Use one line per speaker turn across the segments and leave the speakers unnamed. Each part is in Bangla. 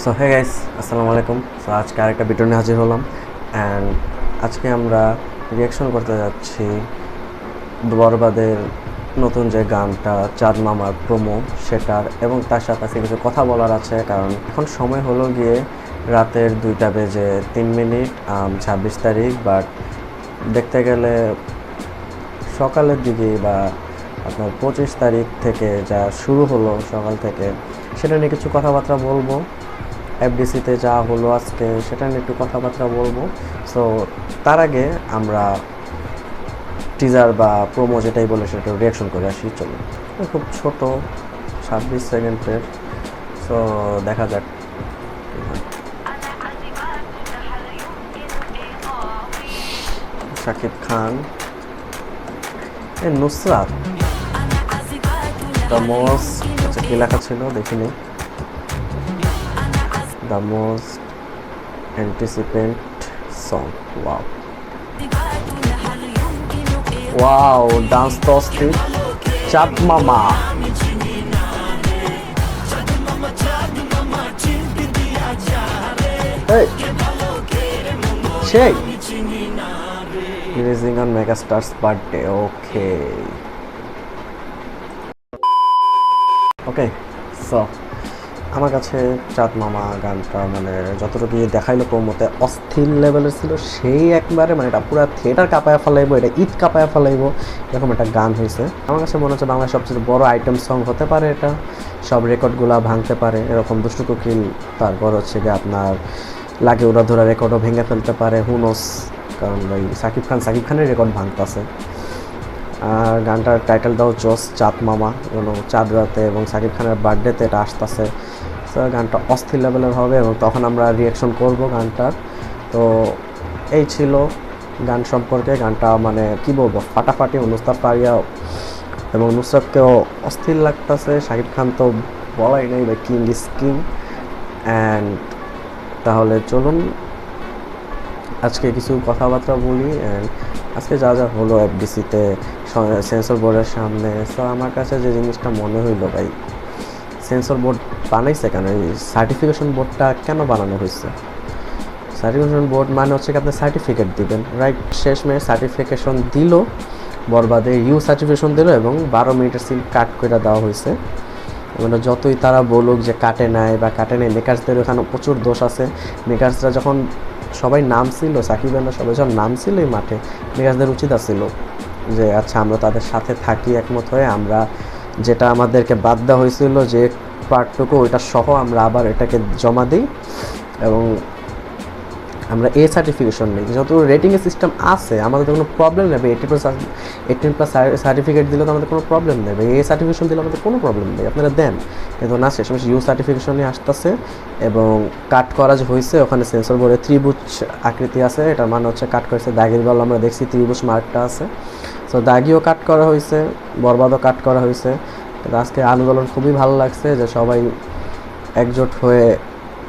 সো হে গাইস, আসসালামু আলাইকুম। সো আজকে আরেকটা ভিডিও নিয়ে হাজির হলাম অ্যান্ড আজকে আমরা রিয়াকশন করতে যাচ্ছি বরবাদের নতুন যে গানটা চাঁদ মামার প্রোমো সেটার, এবং তার সাথে কিছু কথা বলার আছে। কারণ এখন সময় হলো গিয়ে রাতের 2টা বেজে 3 মিনিট, 26 তারিখ। বাট দেখতে গেলে সকালের দিকে বা আপনার 25 তারিখ থেকে যা শুরু হলো সকাল থেকে, সেটা নিয়ে কিছু কথাবার্তা বলবো। এফডিসিতে যা হলো আজকে সেটা নিয়ে একটু কথাবার্তা বলবো। সো তার আগে আমরা টিজার বা প্রোমো যেটাই বলে সেটা রিয়াকশন করে আসি। চলো, খুব ছোট 26 সেকেন্ডের। সো দেখা যাক। শাকিব খান, নুসরাত, দ্য মোস্ট, আচ্ছা কী লেখা ছিল দেখিনি। The most anticipate song. Wow dance তো অস্থির। চাঁদ মামা, সেই releasing on megastar's birthday. Okay okay so আমার কাছে চাঁদ মামা গানটা মানে যতটুকু দেখাইলো প্রোমোতে অস্থির লেভেলের ছিল। সেই একবারে মানে এটা পুরো থিয়েটার কাঁপায়া ফেলাইবো, এটা ঈদ কাঁপায়া ফেলাইবো, এরকম একটা গান হয়েছে। আমার কাছে মনে হচ্ছে বাংলার সবচেয়ে বড় আইটেম সং হতে পারে এটা। সব রেকর্ডগুলো ভাঙতে পারে এরকম দুষ্টু কোকিল, তারপর হচ্ছে গিয়ে আপনার লাগে ওরা ধরা রেকর্ডও ভেঙে ফেলতে পারে, হুনোস। কারণ ওই সাকিব খানের রেকর্ড ভাঙতেছে। আর গানটার টাইটেলটাও জোস, চাঁদ মামা, চাঁদ রাতে এবং সাকিব খানের বার্থডেতে এটা আসতেছে। তো গানটা অস্থির লেভেলের হবে এবং তখন আমরা রিয়াকশন করব গানটার। তো এই ছিল গান সম্পর্কে। গানটা মানে কি বলবো, ফাটাফাটি। নুসরাত ফারিয়া এবং নুসরাতকেও অস্থির লাগতেছে। সাকিব খান তো বলাই নেই, বা কিং ইজ কিং। অ্যান্ড তাহলে চলুন আজকে কিছু কথাবার্তা বলি। অ্যান্ড আজকে যা যা হলো এফডিসিতে সেন্সর বোর্ডের সামনে, তো আমার কাছে যে জিনিসটা মনে হইলো, ভাই সেন্সর বোর্ড বানাইছে কেন? এই সার্টিফিকেশন বোর্ডটা কেন বানানো হয়েছে? সার্টিফিকেশন বোর্ড মানে হচ্ছে কি আপনি সার্টিফিকেট দিবেন, রাইট? শেষমেশ সার্টিফিকেশন দিল, বরবাদে ইউ সার্টিফিকেশন দিল এবং 12 মিনিটের সিল কাট করে দেওয়া হয়েছে। মানে যতই তারা বলুক যে কাটে নেয় বা কাটে নেয়, মেকার্সদের ওখানে প্রচুর দোষ আছে। মেকার্সরা যখন সবাই নামছিল, সাকিবেরা সবাই যখন নামছিল এই মাঠে, মেকার্সদের উচিত আছিল যে আচ্ছা আমরা তাদের সাথে থাকি, একমত হয়ে আমরা যেটা আমাদেরকে বাদ দেওয়া হয়েছিল যে পার্টটুকু, ওইটা সহ আমরা আবার এটাকে জমা দিই এবং আমরা এ সার্টিফিকেশন নিই। যেহেতু রেটিংয়ের সিস্টেম আছে, আমাদের কোনো প্রবলেম নেই। 18+ সার্টিফিকেট দিলে তো আমাদের কোনো প্রবলেম নেই। এ সার্টিফিকেশন দিলে আমাদের কোনো প্রবলেম নেই, আপনারা দেন। কিন্তু না, শেষমেশ ইউ সার্টিফিকেশনই আসতেছে। এবং কাট করা যে হয়েছে ওখানে সেন্সর বোর্ডে ত্রিভুজ আকৃতি আছে, এটার মানে হচ্ছে কাট করেছে দাগের বল। আমরা দেখছি ত্রিভুজ মার্কটা আছে, তো দাগিও কাট করা হয়েছে, বরবাদও কাট করা হয়েছে। কিন্তু আজকে আন্দোলন খুবই ভালো লাগছে যে সবাই একজোট হয়ে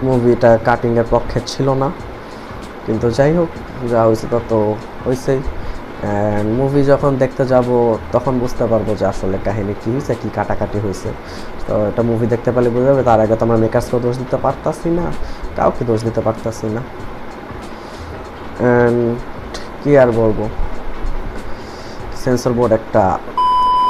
মুভিটা কাটিংয়ের পক্ষে ছিল না। কিন্তু যাই হোক, যা হয়েছে তত হয়েছেই। অ্যান্ড মুভি যখন দেখতে যাব তখন বুঝতে পারবো যে আসলে কাহিনী কী হয়েছে, কী কাটাকাটি হয়েছে। তো এটা মুভি দেখতে পারলে বুঝে যাবে। তার আগে তো আমরা মেকার্সকেও দোষ দিতে পারতাছি না, কাউকে দোষ দিতে পারতাছি না। অ্যান্ড কী আর বলবো, সেন্সর বোর্ড একটা